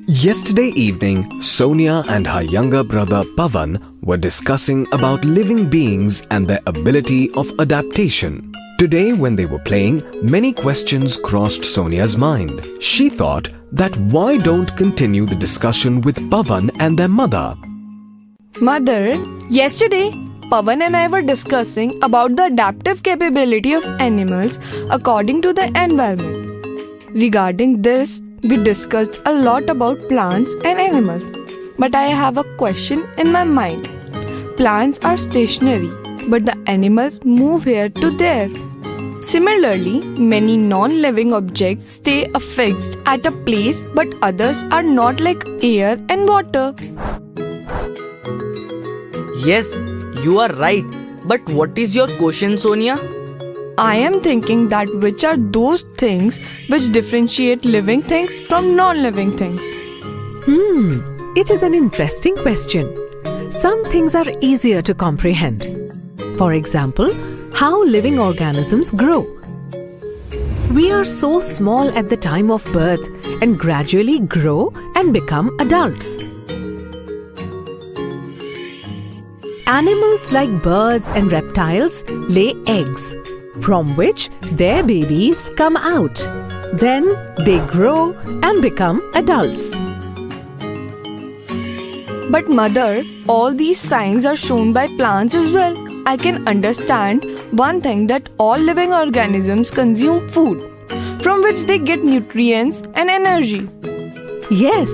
Yesterday evening, Sonia and her younger brother Pavan were discussing about living beings and their ability of adaptation. Today, when they were playing, many questions crossed Sonia's mind. She thought that why don't continue the discussion with Pavan and their mother? Mother, yesterday Pavan and I were discussing about the adaptive capability of animals according to the environment. Regarding this, we discussed a lot about plants and animals. But I have a question in my mind. Plants are stationary, but the animals move here to there. Similarly, many non-living objects stay affixed at a place, but others are not, like air and water. Yes, you are right. But what is your question, Sonia? I am thinking that which are those things which differentiate living things from non-living things. It is an interesting question. Some things are easier to comprehend. For example, how living organisms grow. We are so small at the time of birth and gradually grow and become adults. Animals like birds and reptiles lay eggs, from which their babies come out. Then they grow and become adults. But mother, all these signs are shown by plants as well. I can understand one thing, that all living organisms consume food, from which they get nutrients and energy. Yes,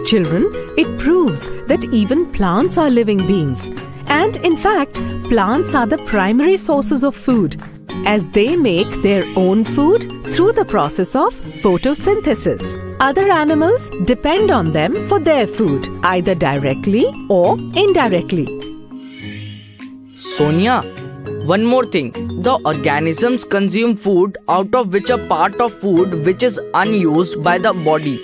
children, it proves that even plants are living beings. And in fact, plants are the primary sources of food, as they make their own food through the process of photosynthesis. Other animals depend on them for their food, either directly or indirectly. Sonia, one more thing. The organisms consume food, out of which a part of food which is unused by the body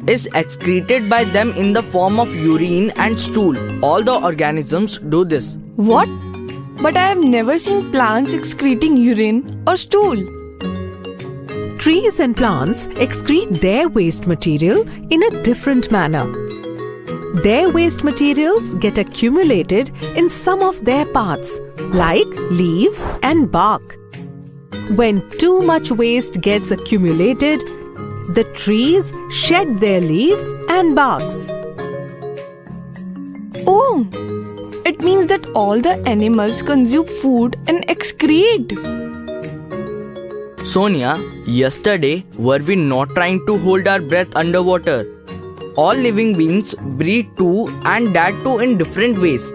is excreted by them in the form of urine and stool. All the organisms do this. What? But I have never seen plants excreting urine or stool. Trees and plants excrete their waste material in a different manner. Their waste materials get accumulated in some of their parts, like leaves and bark. When too much waste gets accumulated, the trees shed their leaves and barks. Oh, it means that all the animals consume food and excrete. Sonia, yesterday were we not trying to hold our breath underwater? All living beings breathe too, and that too in different ways.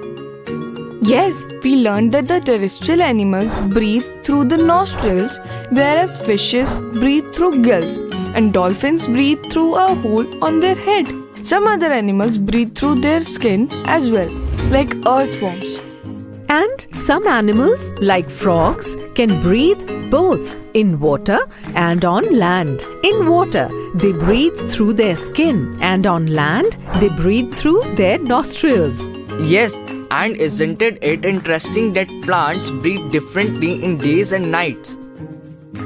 Yes, we learned that the terrestrial animals breathe through the nostrils, whereas fishes breathe through gills, and dolphins breathe through a hole on their head. Some other animals breathe through their skin as well, like earthworms. And some animals, like frogs, can breathe both in water and on land. In water, they breathe through their skin, and on land, they breathe through their nostrils. Yes, and isn't it interesting that plants breathe differently in days and nights?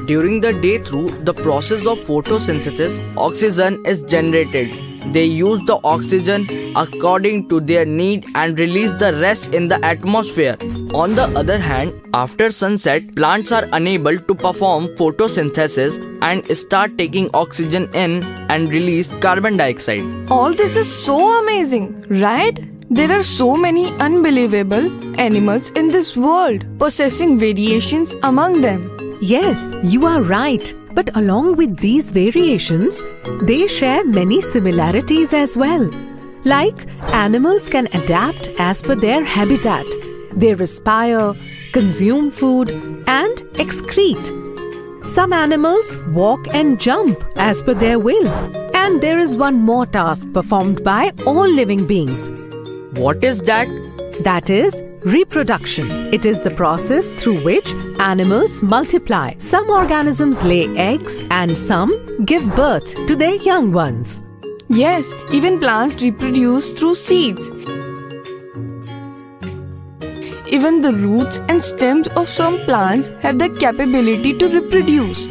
During the day, through the process of photosynthesis, oxygen is generated. They use the oxygen according to their need and release the rest in the atmosphere. On the other hand, after sunset, plants are unable to perform photosynthesis and start taking oxygen in and release carbon dioxide. All this is so amazing, right? There are so many unbelievable animals in this world, possessing variations among them. Yes, you are right. But along with these variations, they share many similarities as well. Like, animals can adapt as per their habitat. They respire, consume food, and excrete. Some animals walk and jump as per their will. And there is one more task performed by all living beings. What is that? That is reproduction. It is the process through which animals multiply. Some organisms lay eggs and some give birth to their young ones. Yes, even plants reproduce through seeds. Even the roots and stems of some plants have the capability to reproduce.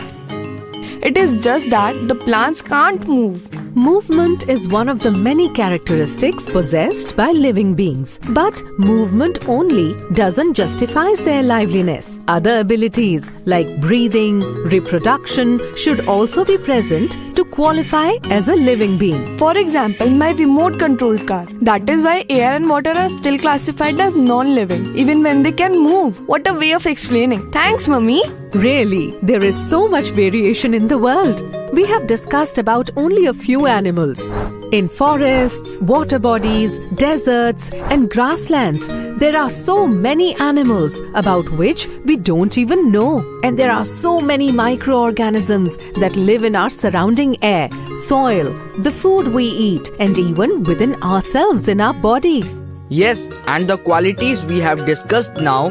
It is just that the plants can't move. Movement is one of the many characteristics possessed by living beings. But movement only doesn't justify their liveliness. Other abilities like breathing, reproduction should also be present to qualify as a living being. For example, my remote controlled car. That is why air and water are still classified as non-living, even when they can move. What a way of explaining. Thanks, Mummy. Really, there is so much variation in the world. We have discussed about only a few animals. In forests, water bodies, deserts, and grasslands, there are so many animals about which we don't even know. And there are so many microorganisms that live in our surrounding air, soil, the food we eat, and even within ourselves in our body. Yes, and the qualities we have discussed now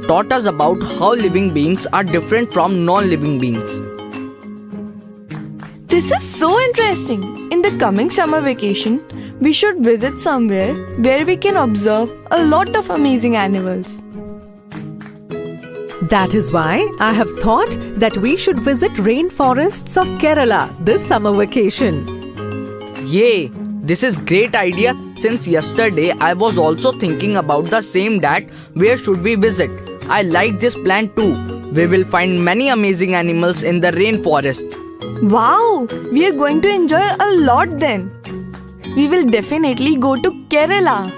taught us about how living beings are different from non-living beings. This is so interesting. In the coming summer vacation, we should visit somewhere where we can observe a lot of amazing animals. That is why I have thought that we should visit rainforests of Kerala this summer vacation. Yay! This is great idea. Since yesterday I was also thinking about the same, that where should we visit. I like this plan too. We will find many amazing animals in the rainforest. Wow, we are going to enjoy a lot then. We will definitely go to Kerala.